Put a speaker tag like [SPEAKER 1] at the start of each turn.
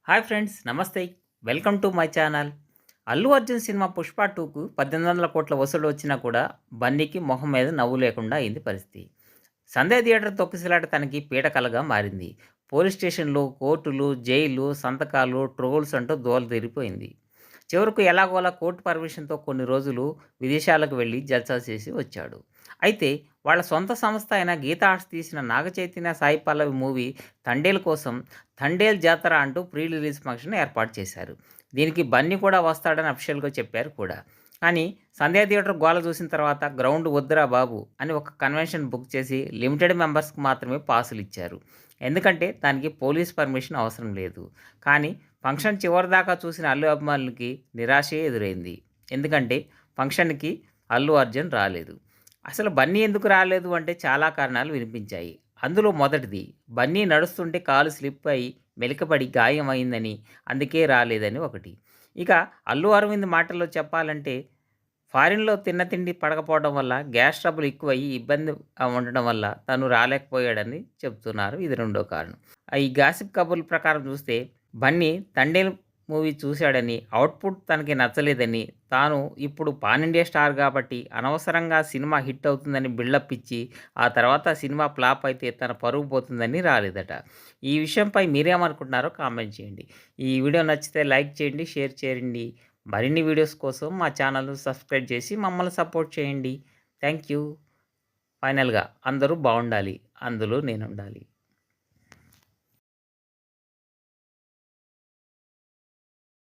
[SPEAKER 1] Hi friends, నమస్తే. Welcome to my channel. Allu Arjun cinema 'పుష్ప 2'కు 1800 కోట్ల వసూలు వచ్చినా కూడా బన్నీకి మొహం మీద నవ్వు లేకుండా అయింది పరిస్థితి. సంధ్యా థియేటర్ తొక్కిసలాట తనకి పీడకలగా మారింది. పోలీస్ స్టేషన్లు, కోర్టులు, జైలు, సంతకాలు, ట్రోల్స్ అంటూ దోల తీరిపోయింది. చివరకు ఎలాగోలా కోర్టు పర్మిషన్‌తో కొన్ని రోజులు విదేశాలకు వెళ్లి జల్సా చేసి వచ్చాడు. అయితే వాళ్ళ సొంత సంస్థ అయిన గీతా ఆర్ట్స్ తీసిన నాగ చైతన్య, సాయి పల్లవి మూవీ 'తండేల్' కోసం 'తండేల్ జాతర' అంటూ ప్రీ రిలీజ్ ఫంక్షన్ ఏర్పాటు చేశారు. దీనికి బన్నీ కూడా వస్తాడని అఫీషియల్‌గా చెప్పారు కూడా. కానీ సంధ్యా థియేటర్ గోల చూసిన తర్వాత గ్రౌండ్ వద్దురా బాబు అని ఒక కన్వెన్షన్ బుక్ చేసి లిమిటెడ్ మెంబర్స్‌కి మాత్రమే పాసులు ఇచ్చారు. ఎందుకంటే దానికి పోలీస్ పర్మిషన్ అవసరం లేదు. కానీ ఫంక్షన్ చివరిదాకా చూసిన అల్లు అభిమానులకి నిరాశే ఎదురైంది. ఎందుకంటే ఫంక్షన్‌కి అల్లు అర్జున్ రాలేదు. అసలు బన్నీ ఎందుకు రాలేదు అంటే చాలా కారణాలు వినిపించాయి. అందులో మొదటిది, బన్నీ నడుస్తుంటే కాలు స్లిప్ అయ్యి మెలికపడి గాయం అయిందని, అందుకే రాలేదని ఒకటి. ఇక అల్లు అరవింద్ మాటల్లో చెప్పాలంటే ఫారిన్‌లో తిన్న తిండి పడకపోవడం వల్ల గ్యాస్ ట్రబుల్ ఎక్కువయ్యి ఇబ్బంది ఉండడం వల్ల తను రాలేకపోయాడని చెప్తున్నారు. ఇది రెండో కారణం. ఈ గాసిప్ కబుర్ల ప్రకారం చూస్తే బన్నీ 'తండేల్' మూవీ చూశాడని, అవుట్‌పుట్ తనకి నచ్చలేదని, తాను ఇప్పుడు పాన్ ఇండియా స్టార్ కాబట్టి అనవసరంగా సినిమా హిట్ అవుతుందని బిల్డప్ ఇచ్చి, ఆ తర్వాత సినిమా ఫ్లాప్ అయితే తన పరువు పోతుందని రాలేదట. ఈ విషయంపై మీరేమనుకుంటున్నారో కామెంట్ చేయండి. ఈ వీడియో నచ్చితే లైక్ చేయండి, షేర్ చేయండి. మరిన్ని వీడియోస్ కోసం మా ఛానల్‌ను సబ్స్క్రైబ్ చేసి మమ్మల్ని సపోర్ట్ చేయండి. Thank you. ఫైనల్‌గా అందరూ బావుండాలి. అందులో నేనుండాలి.